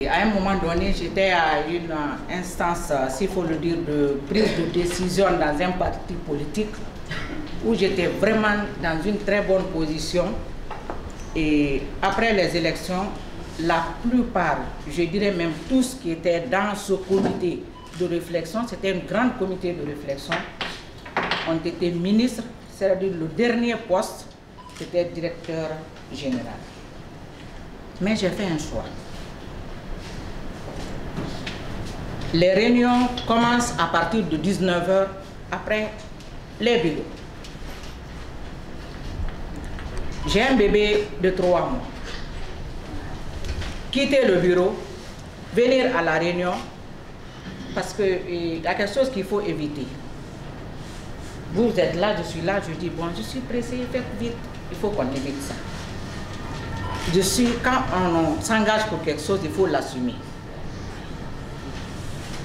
À un moment donné, j'étais à une instance, s'il faut le dire, de prise de décision dans un parti politique où j'étais vraiment dans une très bonne position. Et après les élections, la plupart, je dirais même tous qui étaient dans ce comité de réflexion, c'était un grand comité de réflexion, ont été ministres, c'est-à-dire le dernier poste, c'était directeur général. Mais j'ai fait un choix. Les réunions commencent à partir de 19 h après les bureaux. J'ai un bébé de 3 mois. Quitter le bureau, venir à la réunion, parce qu'il y a quelque chose qu'il faut éviter. Vous êtes là, je suis là, je dis, bon, je suis pressé, faites vite, il faut qu'on évite ça. Quand on s'engage pour quelque chose, il faut l'assumer.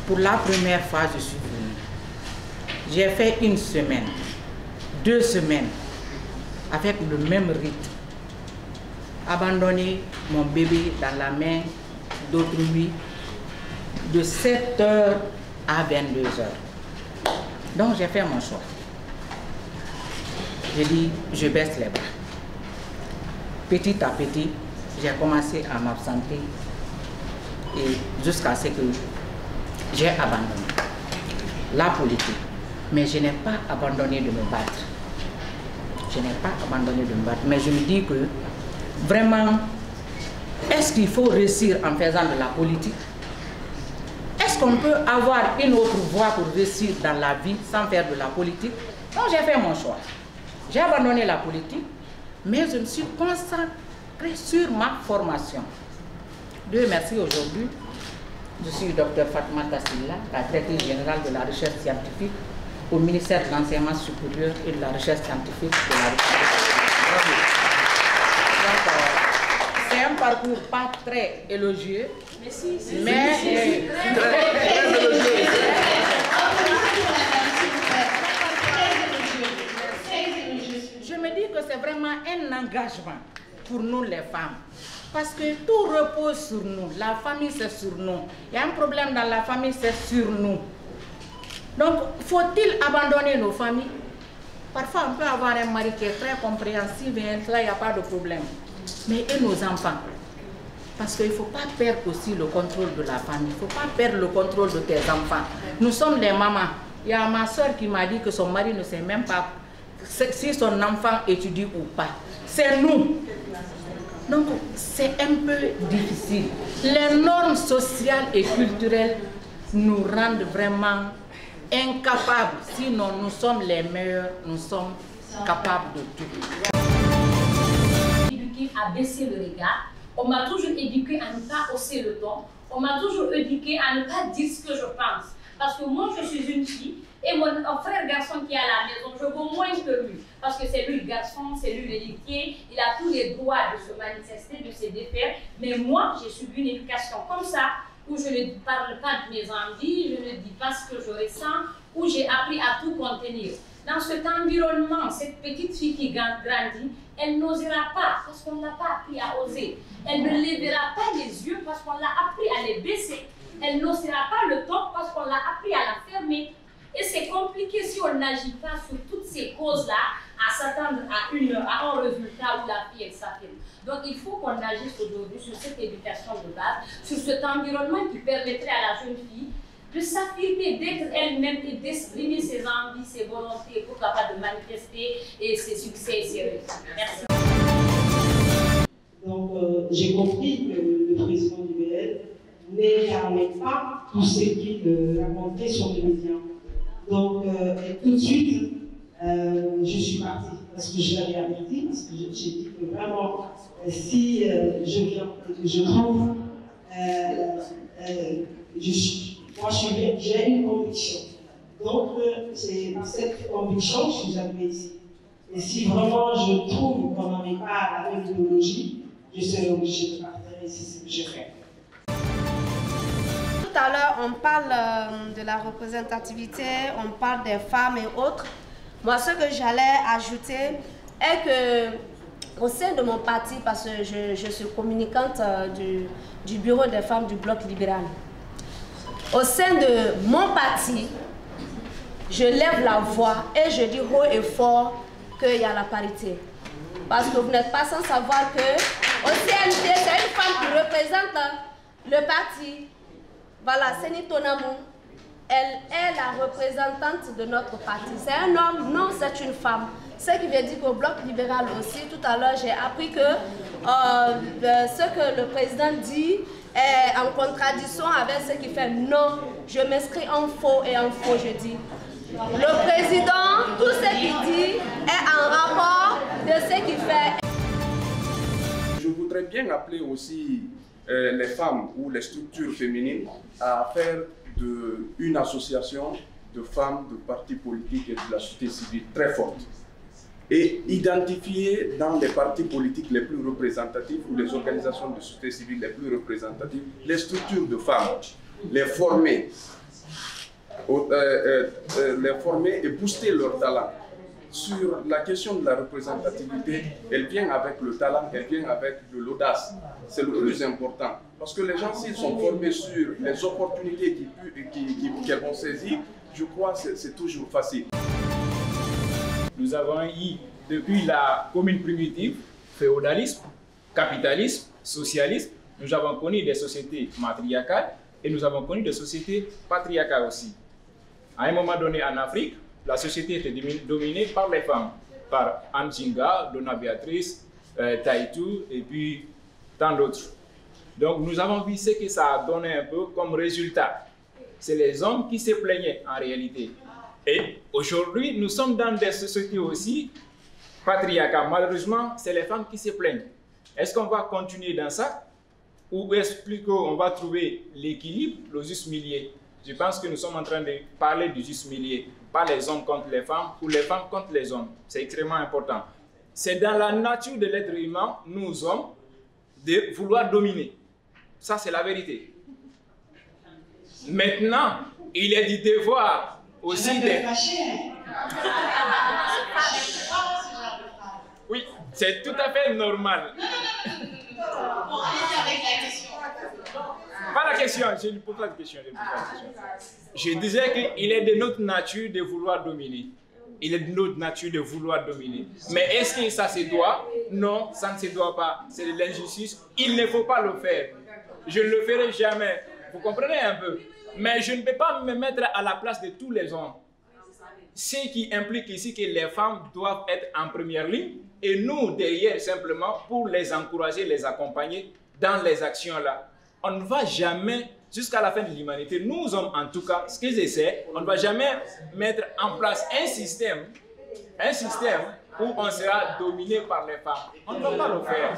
Pour la première fois, je suis venue. J'ai fait 1 semaine, 2 semaines, avec le même rythme. Abandonner mon bébé dans la main d'autrui de 7 h à 22 h. Donc j'ai fait mon choix. J'ai dit, je baisse les bras. Petit à petit, j'ai commencé à m'absenter et jusqu'à ce que j'ai abandonné la politique. Mais je n'ai pas abandonné de me battre. Je n'ai pas abandonné de me battre. Mais je me dis que vraiment, est-ce qu'il faut réussir en faisant de la politique? Est-ce qu'on peut avoir une autre voie pour réussir dans la vie sans faire de la politique? Donc j'ai fait mon choix. J'ai abandonné la politique, mais je me suis concentrée sur ma formation. Dieu merci, aujourd'hui, je suis docteur Fatoumata Sylla, la directrice générale de la recherche scientifique au ministère de l'Enseignement supérieur et de la recherche scientifique de la République. C'est un parcours pas très élogieux, mais très élogieux. Je me dis que c'est vraiment un engagement pour nous les femmes. Parce que tout repose sur nous. La famille, c'est sur nous. Il y a un problème dans la famille, c'est sur nous. Donc, faut-il abandonner nos familles? Parfois, on peut avoir un mari qui est très compréhensif et là, il n'y a pas de problème. Mais et nos enfants? Parce qu'il ne faut pas perdre aussi le contrôle de la famille. Il ne faut pas perdre le contrôle de tes enfants. Nous sommes des mamans. Il y a ma soeur qui m'a dit que son mari ne sait même pas si son enfant étudie ou pas. C'est nous. Donc, c'est un peu difficile. Les normes sociales et culturelles nous rendent vraiment incapables. Sinon, nous sommes les meilleurs, nous sommes capables de tout. Éduqué à baisser le regard. On m'a toujours éduqué à ne pas hausser le ton. On m'a toujours éduqué à ne pas dire ce que je pense. Parce que moi, je suis une fille et mon frère garçon qui est à la maison, je vaux moins que lui. Parce que c'est lui le garçon, c'est lui l'héritier, il a tous les droits de se manifester, de se défaire. Mais moi, j'ai subi une éducation comme ça, où je ne parle pas de mes envies, je ne dis pas ce que je ressens, où j'ai appris à tout contenir. Dans cet environnement, cette petite fille qui grandit, elle n'osera pas parce qu'on ne l'a pas appris à oser. Elle ne lèvera pas les yeux parce qu'on l'a appris à les baisser. Elle n'osera pas le top parce qu'on l'a appris à la fermer. Et c'est compliqué si on n'agit pas sur toutes ces causes-là à s'attendre à un résultat où la fille elle s'affirme. Donc il faut qu'on agisse aujourd'hui sur cette éducation de base, sur cet environnement qui permettrait à la jeune fille de s'affirmer, d'être elle-même et d'exprimer ses envies, ses volontés pour capable de manifester et ses succès et ses réussites. Merci. Donc j'ai compris que le président du BL n'écartait pas tout ce qu'il racontait sur les médias. Donc tout de suite, je suis partie parce que je l'avais averti, parce que j'ai dit que vraiment, si je viens et que je trouve, j'ai une conviction. Donc c'est par cette conviction que je suis arrivée ici. Et si vraiment je trouve qu'on n'en est pas à la même idéologie, je serai obligée de partir et c'est ce que je fais. Tout à l'heure, on parle de la représentativité, on parle des femmes et autres. Moi, ce que j'allais ajouter est que au sein de mon parti, parce que je suis communicante du bureau des femmes du Bloc libéral. Au sein de mon parti, je lève la voix et je dis haut et fort qu'il y a la parité. Parce que vous n'êtes pas sans savoir que au CNT, c'est une femme qui représente le parti. Voilà, Seni Tonamou, elle est la représentante de notre parti. C'est un homme, non, c'est une femme. Ce qui veut dire qu'au Bloc libéral aussi, tout à l'heure, j'ai appris que ce que le président dit est en contradiction avec ce qu'il fait. Non, je m'inscris en faux et en faux, je dis. Le président, tout ce qu'il dit est en rapport de ce qu'il fait. Je voudrais bien appeler aussi les femmes ou les structures féminines à faire une association de femmes, de partis politiques et de la société civile très forte. Et identifier dans les partis politiques les plus représentatifs ou les organisations de société civile les plus représentatives les structures de femmes, les former et booster leur talent. Sur la question de la représentativité, elle vient avec le talent, elle vient avec de l'audace. C'est le plus important. Parce que les gens, s'ils sont formés sur les opportunités qu'elles vont saisir, je crois que c'est toujours facile. Nous avons eu, depuis la commune primitive, féodalisme, capitalisme, socialisme, nous avons connu des sociétés matriarcales et nous avons connu des sociétés patriarcales aussi. À un moment donné en Afrique, la société était dominée par les femmes, par Anjinga, Dona Beatrice, Taïtou et puis tant d'autres. Donc nous avons vu ce que ça a donné un peu comme résultat. C'est les hommes qui se plaignaient en réalité. Et aujourd'hui, nous sommes dans des sociétés aussi patriarcales. Malheureusement, c'est les femmes qui se plaignent. Est-ce qu'on va continuer dans ça? Ou est-ce qu'on va trouver l'équilibre, le juste milieu? Je pense que nous sommes en train de parler du juste milieu. Pas les hommes contre les femmes ou les femmes contre les hommes. C'est extrêmement important. C'est dans la nature de l'être humain, nous hommes, de vouloir dominer. Ça, c'est la vérité. Maintenant, il est du devoir aussi de... Oui, c'est tout à fait normal. Pas la question, je ne pose pas de question. Je disais qu'il est de notre nature de vouloir dominer. Il est de notre nature de vouloir dominer. Mais est-ce que ça se doit? Non, ça ne se doit pas. C'est de l'injustice. Il ne faut pas le faire. Je ne le ferai jamais. Vous comprenez un peu? Mais je ne peux pas me mettre à la place de tous les hommes. Ce qui implique ici que les femmes doivent être en première ligne et nous derrière simplement pour les encourager, les accompagner dans les actions-là. On ne va jamais, jusqu'à la fin de l'humanité, nous hommes en tout cas, ce que j'essaie, on ne va jamais mettre en place un système où on sera dominé par les femmes. On ne va pas le faire.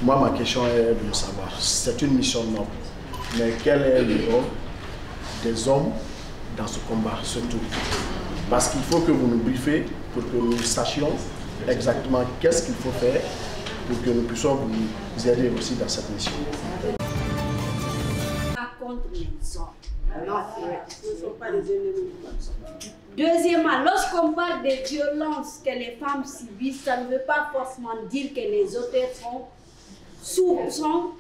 Moi, ma question est de savoir, c'est une mission noble, mais quel est le rôle des hommes dans ce combat, surtout? Parce qu'il faut que vous nous briefiez pour que nous sachions exactement qu'est-ce qu'il faut faire pour que nous puissions vous aider aussi dans cette mission. Contre les hommes. Non, ce ne sont pas les ennemis. Deuxièmement, lorsqu'on parle des violences que les femmes subissent, ça ne veut pas forcément dire que les auteurs sont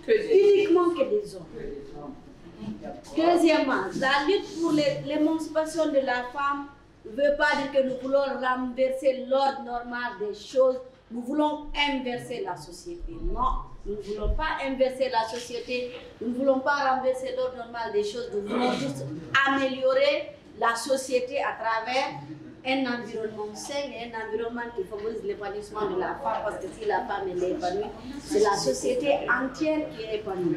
uniquement que des hommes. Deuxièmement, la lutte pour l'émancipation de la femme ne veut pas dire que nous voulons renverser l'ordre normal des choses. Nous voulons inverser la société. Non, nous ne voulons pas inverser la société. Nous ne voulons pas renverser l'ordre normal des choses. Nous voulons juste améliorer la société à travers un environnement sain et un environnement qui favorise l'épanouissement de la femme. Parce que si la femme est épanouie, c'est la société entière qui est épanouie.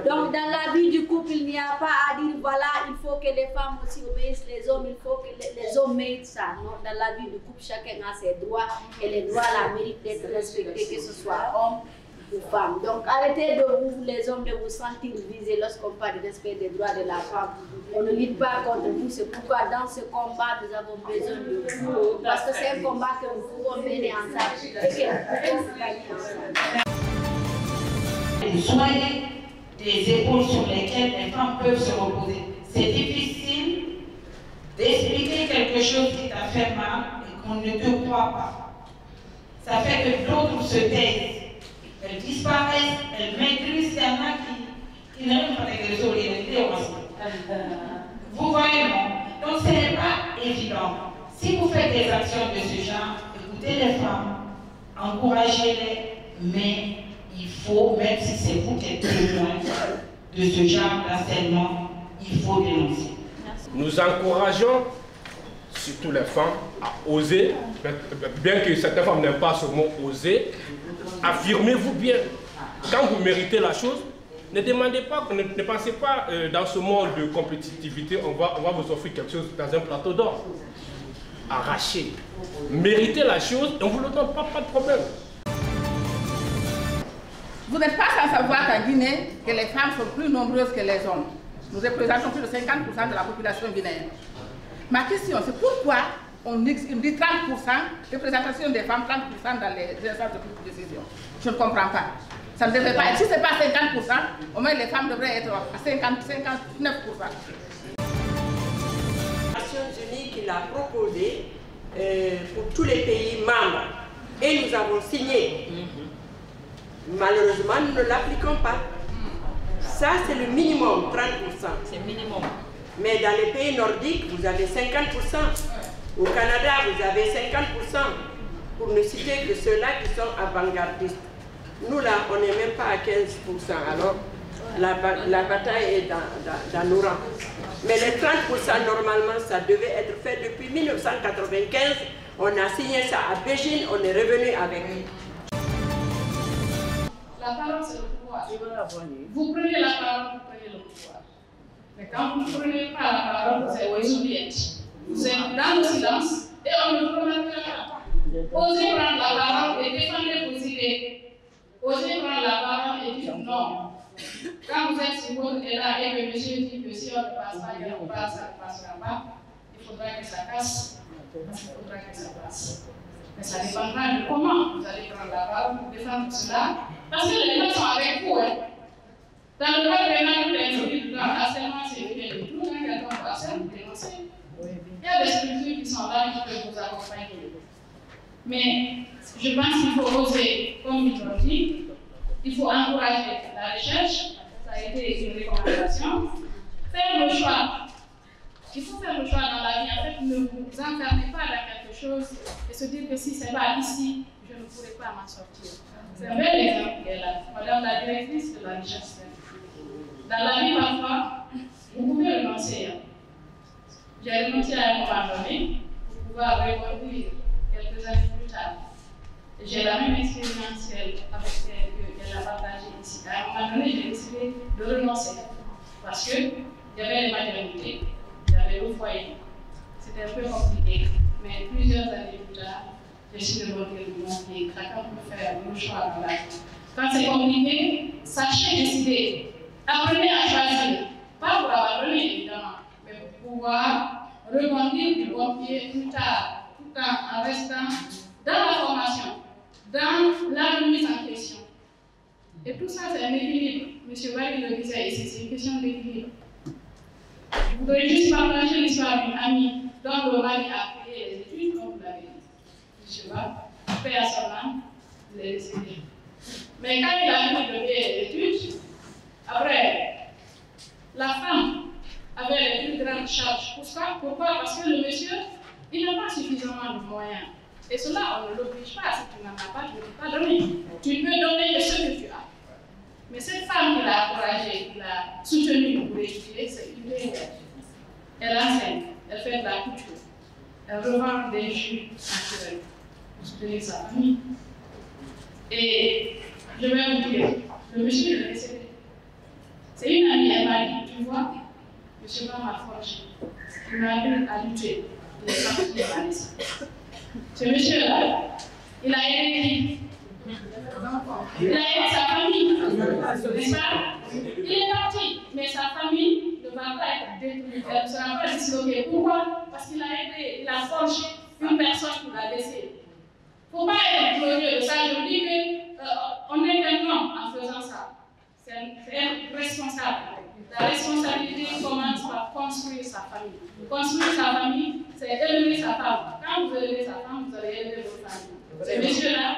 Donc dans la vie du couple, il n'y a pas à dire voilà, il faut que les femmes aussi obéissent les hommes, il faut que les hommes méritent ça. Non, dans la vie du couple, chacun a ses droits et les droits la méritent d'être respectés, que ce soit homme ou femme. Donc arrêtez de vous, les hommes, de vous sentir visés lorsqu'on parle du respect des droits de la femme. On ne lutte pas contre vous, c'est pourquoi dans ce combat, nous avons besoin de vous. Parce que c'est un combat que nous pouvons mener ensemble et que nous pouvons gagner ensemble. Soyez des épaules sur lesquelles les femmes peuvent se reposer. C'est difficile d'expliquer quelque chose qui t'a fait mal et qu'on ne te croit pas. ça fait que d'autres se taisent. Elles disparaissent, elles maîtrisent, il y en a qui n'aiment pas les réseaux, vous voyez, non? Donc ce n'est pas évident. Si vous faites des actions de ce genre, écoutez les femmes, encouragez-les, mais il faut, même si c'est vous qui êtes témoin de ce genre d'harcèlement, il faut dénoncer. Nous encourageons surtout les femmes à oser, bien que certaines femmes n'aiment pas ce mot oser, affirmez-vous bien. Quand vous méritez la chose, ne demandez pas, ne pensez pas dans ce monde de compétitivité, on va vous offrir quelque chose dans un plateau d'or. Arrachez. Méritez la chose et on ne vous le donne pas de problème. Vous n'êtes pas sans savoir qu'en Guinée, que les femmes sont plus nombreuses que les hommes. Nous représentons plus de 50% de la population guinéenne. Ma question, c'est pourquoi on dit 30% de représentation des femmes, 30% dans les instances de prise de décision. Je ne comprends pas. Ça ne devrait pas être. Si ce n'est pas 50%, au moins les femmes devraient être à 59%. Les Nations Unies qui l'a proposé pour tous les pays membres. Et nous avons signé. Malheureusement, nous ne l'appliquons pas. Ça, c'est le minimum, 30%. C'est le minimum. Mais dans les pays nordiques, vous avez 50%. Au Canada, vous avez 50%. Pour ne citer que ceux-là qui sont avant-gardistes. Nous, là, on n'est même pas à 15%. Alors, la bataille est dans nos rangs. Mais les 30%, normalement, ça devait être fait depuis 1995. On a signé ça à Beijing, on est revenu avec. La parole, c'est le pouvoir. Vous prenez la parole, vous prenez le pouvoir. Mais quand vous ne prenez pas la parole, vous êtes obsolète. Vous êtes dans le silence et on ne vous remarquera pas. Osez prendre la parole et défendre vos idées. Osez prendre la parole et dire non. Quand vous êtes sur votre élan et que monsieur dit que si on ne passe pas, ça ne passera pas, il faudra que ça casse. Parce qu'il faudra que ça passe. Mais ça dépendra de comment vous allez prendre la parole pour défendre cela. Parce que les gens sont avec vous. Hein. Dans le cas pénal, vous inscrits dans harcèlement sexuel, tout le monde qui tombe harcèlement, vous dénoncez. Il y a des structures qui sont là qui peuvent vous accompagner. Mais je pense qu'il faut oser, comme ils l'ont dit, il faut encourager la recherche, ça a été une recommandation, faire le choix. Il faut faire le choix dans la vie. En fait, ne vous enfermez pas dans quelque chose et se dire que si ce n'est pas ici, je ne pourrai pas m'en sortir. C'est un bel exemple qui est là. Madame la directrice de la recherche. Dans la vie, parfois, vous pouvez renoncer. J'ai renoncé à un moment donné pour pouvoir rebondir quelques années plus tard. J'ai la même expérience qu'elle a partagée ici. À un moment donné, j'ai décidé de renoncer parce qu'il y avait les maternités, il y avait le foyer. C'était un peu compliqué, mais plusieurs années plus tard, j'ai su rebondir de mon pied, chacun peut faire le choix dans la vie. Quand c'est compliqué, sachez décider. Apprenez à choisir, pas pour abandonner évidemment, mais pour pouvoir rebondir du bon pied plus tard, tout en restant dans la formation, dans la remise en question. Et tout ça, c'est un équilibre. M. Wally le disait ici, c'est une question d'équilibre. Je voudrais juste partager l'histoire d'une amie dont le mari a payé les études, comme vous l'avez dit. M. Wally, paix à son âme, il est décédé. Mais quand il a fini de payer les études, après, la femme avait les plus grandes charges. Pourquoi? Parce que le monsieur, il n'a pas suffisamment de moyens. Et cela, on ne l'oblige pas. Si tu n'en as pas, tu ne peux pas donner. Tu peux donner ce que tu as. Mais cette femme qui l'a encouragée, qui l'a soutenue pour étudier, c'est une déesse. Elle enseigne, elle fait de la couture, elle revend des jus naturels pour soutenir sa famille. Et je vais vous dire, le monsieur est décédé. C'est une amie, elle m'a dit, tu vois, M. Bam m'a forgé. Il m'a appris à lutter. Il est parti de la naissance. Ce monsieur-là, il a aidé qui? Il a aidé sa famille, n'est-ce pas? Il est parti, mais sa famille ne va pas être détruite, elle ne sera pas disloquée. Pourquoi? Parce qu'il a aidé, il a forgé une personne qui l'a laissé. Il ne faut pas être glorieux de ça. Je dis qu'on est un homme en faisant ça. C'est être responsable. La responsabilité commence par construire sa famille. Construire sa famille, c'est élever sa femme. Quand vous élevez sa femme, vous allez élever votre famille. Ces messieurs-là